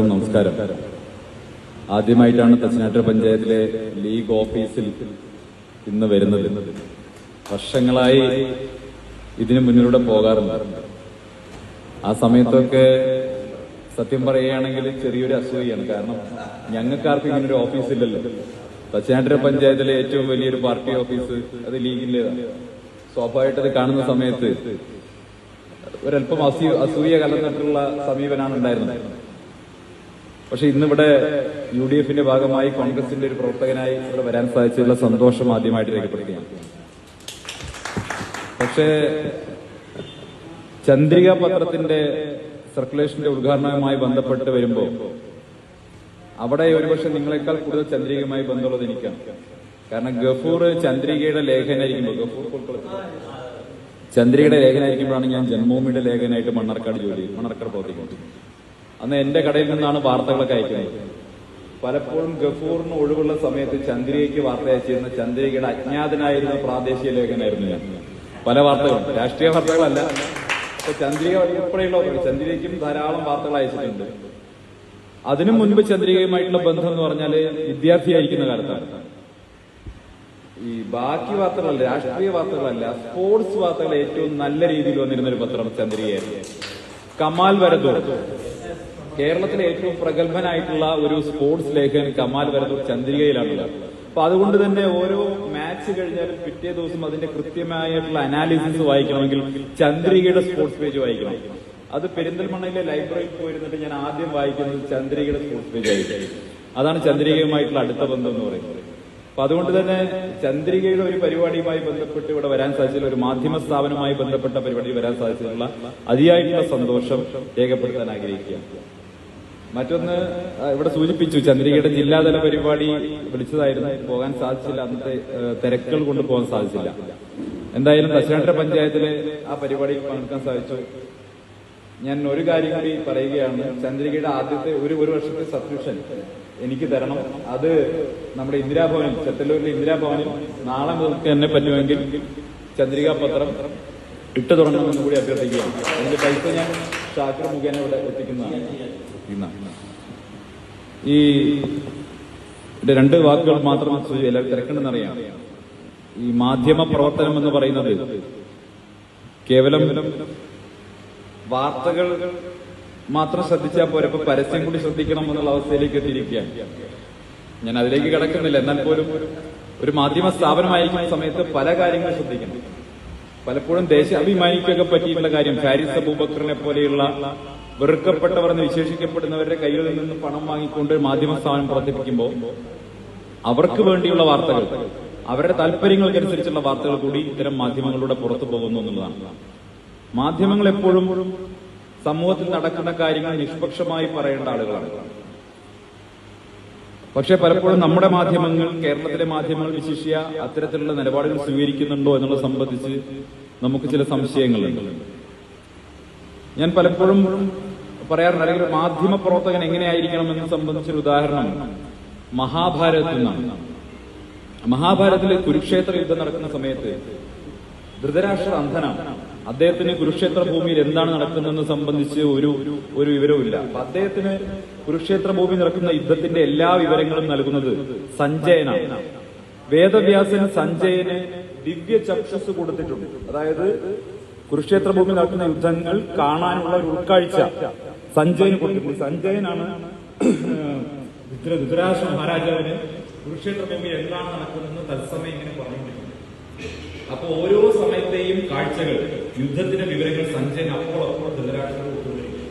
നമസ്കാരം. ആദ്യമായിട്ടാണ് തച്ചനാട്ടുകര പഞ്ചായത്തിലെ ലീഗ് ഓഫീസിൽ ഇന്ന് വരുന്നത്. വർഷങ്ങളായി ഇതിനു മുന്നിലൂടെ പോകാറുണ്ട്. ആ സമയത്തൊക്കെ സത്യം പറയുകയാണെങ്കിൽ ചെറിയൊരു അസൂയാണ്. കാരണം ഞങ്ങൾക്കാർക്കും ഇങ്ങനൊരു ഓഫീസില്ലല്ലോ. തച്ചനാട്ടുകര പഞ്ചായത്തിലെ ഏറ്റവും വലിയൊരു പാർട്ടി ഓഫീസ് അത് ലീഗിൻ്റെതാണ്. സ്വാഭാവികമായിട്ട് അത് കാണുന്ന സമയത്ത് ഒരല്പം അസൂയ കലർന്നിട്ടുള്ള സമീപനാണ് ഉണ്ടായിരുന്നത്. പക്ഷെ ഇന്നിവിടെ UDF ഭാഗമായി കോൺഗ്രസിന്റെ ഒരു പ്രവർത്തകനായി ഇവിടെ വരാൻ സാധിച്ചതിലുള്ള സന്തോഷം ആദ്യമായിട്ട് രേഖപ്പെടുത്തുകയാണ്. പക്ഷേ ചന്ദ്രിക പത്രത്തിന്റെ സർക്കുലേഷന്റെ ഉദ്ഘാടനവുമായി ബന്ധപ്പെട്ട് വരുമ്പോൾ അവിടെ ഒരുപക്ഷെ നിങ്ങളെക്കാൾ കൂടുതൽ ചന്ദ്രികയുമായി ബന്ധമുള്ളത് എനിക്കാണ്. കാരണം ഗഫൂർ ചന്ദ്രികയുടെ ലേഖനായിരിക്കുമ്പോൾ ചന്ദ്രികയുടെ ലേഖനായിരിക്കുമ്പോഴാണ് ഞാൻ ജന്മഭൂമിയുടെ ലേഖനായിട്ട് മണ്ണാർക്കാട് പ്രവർത്തിക്കുന്നത്. അന്ന് എന്റെ കടയിൽ നിന്നാണ് വാർത്തകളൊക്കെ അയക്കുന്നത്. പലപ്പോഴും ഗഫൂറിന് ഒഴിവുള്ള സമയത്ത് ചന്ദ്രികയ്ക്ക് വാർത്ത അയച്ചിരുന്ന ചന്ദ്രികയുടെ അജ്ഞാതനായിരുന്ന പ്രാദേശിക ലേഖനായിരുന്നു ഞാൻ. പല വാർത്തകളും, രാഷ്ട്രീയ വാർത്തകളല്ല, ചന്ദ്രിക ഉൾപ്പെടെയുള്ള ചന്ദ്രികയ്ക്കും ധാരാളം വാർത്തകൾ അയച്ചിട്ടുണ്ട്. അതിനു മുൻപ് ചന്ദ്രികയുമായിട്ടുള്ള ബന്ധം എന്ന് പറഞ്ഞാല് വിദ്യാർത്ഥിയായിരിക്കുന്ന കാലത്താണ്. ഈ ബാക്കി വാർത്തകളല്ല, രാഷ്ട്രീയ വാർത്തകളല്ല, സ്പോർട്സ് വാർത്തകൾ ഏറ്റവും നല്ല രീതിയിൽ വന്നിരുന്ന ഒരു പത്രം ചന്ദ്രികയായിരുന്നു. കമാൽ വരദൂർ, കേരളത്തിലെ ഏറ്റവും പ്രഗത്ഭനായിട്ടുള്ള ഒരു സ്പോർട്സ് ലേഖകൻ കമാൽ വരദൂർ ചന്ദ്രികയിലാണുള്ളത്. അപ്പൊ അതുകൊണ്ട് തന്നെ ഓരോ മാച്ച് കഴിഞ്ഞാലും പിറ്റേ ദിവസം അതിന്റെ കൃത്യമായിട്ടുള്ള അനാലിസിസ് വായിക്കണമെങ്കിൽ ചന്ദ്രികയുടെ സ്പോർട്സ് പേജ് വായിക്കണം. അത് പെരിന്തൽമണ്ണയിലെ ലൈബ്രറിയിൽ പോയിരുന്നിട്ട് ഞാൻ ആദ്യം വായിക്കുന്നത് ചന്ദ്രികയുടെ സ്പോർട്സ് പേജ് ആയിരിക്കും. അതാണ് ചന്ദ്രികയുമായിട്ടുള്ള അടുത്ത ബന്ധം എന്ന് പറയുന്നത്. അപ്പൊ അതുകൊണ്ട് തന്നെ ചന്ദ്രികയുടെ ഒരു പരിപാടിയുമായി ബന്ധപ്പെട്ട് ഇവിടെ വരാൻ സാധിച്ചില്ല, ഒരു മാധ്യമ സ്ഥാപനവുമായി ബന്ധപ്പെട്ട പരിപാടിയിൽ വരാൻ സാധിച്ചിട്ടുള്ള അതിയായിട്ടുള്ള സന്തോഷം രേഖപ്പെടുത്താൻ ആഗ്രഹിക്കുക. മറ്റൊന്ന്, ഇവിടെ സൂചിപ്പിച്ചു ചന്ദ്രികയുടെ ജില്ലാതല പരിപാടി വിളിച്ചതായിരുന്നു, പോകാൻ സാധിച്ചില്ല. അന്നത്തെ തിരക്കുകൾ കൊണ്ട് പോകാൻ സാധിച്ചില്ല. എന്തായാലും തച്ചനാട്ടുകര പഞ്ചായത്തിലെ ആ പരിപാടിയിൽ പങ്കെടുക്കാൻ സാധിച്ചു. ഞാൻ ഒരു കാര്യം കൂടി പറയുകയാണ്. ചന്ദ്രികയുടെ ആദ്യത്തെ ഒരു വർഷത്തെ സബ്സ്ക്രിപ്ഷൻ എനിക്ക് തരണം. അത് നമ്മുടെ ഇന്ദിരാഭവനിൽ, ചെത്തല്ലൂരിലെ ഇന്ദിരാഭവനിൽ നാളെ മുതൽക്ക് തന്നെ പറ്റുമെങ്കിൽ ചന്ദ്രികാ പത്രം ഇട്ടു തുടങ്ങണമെന്ന് കൂടി അഭ്യർത്ഥിക്കുകയാണ്. അതിന്റെ പൈസ ഞാൻ ഷാക്കിർ മുഖേന ഇവിടെ എത്തിക്കുന്നതാണ്. ഈ രണ്ട് വാക്കുകൾ മാത്രം എല്ലാവരും തിരക്കണ്ടെന്നറിയാം. ഈ മാധ്യമ പ്രവർത്തനം എന്ന് പറയുന്നത് കേവലം വാർത്തകൾ മാത്രം ശ്രദ്ധിച്ചാൽ പോരെ, ഇപ്പൊ പരസ്യം കൂടി ശ്രദ്ധിക്കണം എന്നുള്ള അവസ്ഥയിലേക്ക് എത്തിയിരിക്കുകയാണ്. ഞാൻ അതിലേക്ക് കിടക്കുന്നില്ല. എന്നാൽ പോലും ഒരു മാധ്യമ സ്ഥാപനമായിരിക്കുന്ന സമയത്ത് പല കാര്യങ്ങളും ശ്രദ്ധിക്കണം. പലപ്പോഴും ദേശാഭിമാനിക്കൊക്കെ പറ്റിയിട്ടുള്ള കാര്യം, ഫാരിസ് അബൂബക്കറിനെ പോലെയുള്ള വെറുക്കപ്പെട്ടവർ എന്ന് വിശേഷിക്കപ്പെടുന്നവരുടെ കയ്യിൽ നിന്ന് പണം വാങ്ങിക്കൊണ്ട് മാധ്യമ സ്ഥാപനം പ്രവർത്തിപ്പിക്കുമ്പോൾ അവർക്ക് വേണ്ടിയുള്ള വാർത്തകൾ, അവരുടെ താല്പര്യങ്ങൾക്കനുസരിച്ചുള്ള വാർത്തകൾ കൂടി ഇത്തരം മാധ്യമങ്ങളിലൂടെ പുറത്തു പോകുന്നു എന്നുള്ളതാണ്. മാധ്യമങ്ങൾ എപ്പോഴും സമൂഹത്തിൽ നടക്കുന്ന കാര്യങ്ങൾ നിഷ്പക്ഷമായി പറയേണ്ട ആളുകളാണ്. പക്ഷെ പലപ്പോഴും നമ്മുടെ മാധ്യമങ്ങൾ, കേരളത്തിലെ മാധ്യമങ്ങൾ വിശിഷ്യ അത്തരത്തിലുള്ള നിലപാടുകൾ സ്വീകരിക്കുന്നുണ്ടോ എന്നുള്ളത് സംബന്ധിച്ച് നമുക്ക് ചില സംശയങ്ങളുണ്ട്. ഞാൻ പലപ്പോഴും പറയാറുണ്ട്, അല്ലെങ്കിൽ മാധ്യമ പ്രവർത്തകൻ എങ്ങനെയായിരിക്കണം എന്ന് സംബന്ധിച്ചൊരു ഉദാഹരണം മഹാഭാരതത്തിൽ നിന്നാണ്. മഹാഭാരതത്തിലെ കുരുക്ഷേത്ര യുദ്ധം നടക്കുന്ന സമയത്ത് ധൃതരാഷ്ട്ര അന്ധനാണ്. അദ്ദേഹത്തിന് കുരുക്ഷേത്ര ഭൂമിയിൽ എന്താണ് നടക്കുന്നതെന്ന് സംബന്ധിച്ച് ഒരു വിവരവുമില്ല. അപ്പൊ അദ്ദേഹത്തിന് കുരുക്ഷേത്ര ഭൂമി നടക്കുന്ന യുദ്ധത്തിന്റെ എല്ലാ വിവരങ്ങളും നൽകുന്നത് സഞ്ജയനാണ്. വേദവ്യാസൻ സഞ്ജയന് ദിവ്യ ചക്ഷസ് കൊടുത്തിട്ടുണ്ട്. അതായത് കുരുക്ഷേത്ര ഭൂമി നടക്കുന്ന യുദ്ധങ്ങൾ കാണാനുള്ള ഒരു ഉൾക്കാഴ്ച സഞ്ജയന് കൊടുത്തിട്ടുണ്ട്. സഞ്ജയനാണ് ധൃതരാഷ്ട്ര മഹാരാജാവിന് കുരുക്ഷേത്ര ഭൂമിയിൽ എന്താണ് നടക്കുന്നതെന്ന് തത്സമയം ഇങ്ങനെ പറഞ്ഞുകൊണ്ടിരിക്കുന്നത്. അപ്പൊ ഓരോ സമയത്തെയും കാഴ്ചകൾ, യുദ്ധത്തിന്റെ വിവരങ്ങൾ സഞ്ജയൻ അപ്പോൾ ധൃതരാഷ്ട്രം കൊടുത്തുകൊണ്ടിരിക്കുന്നു.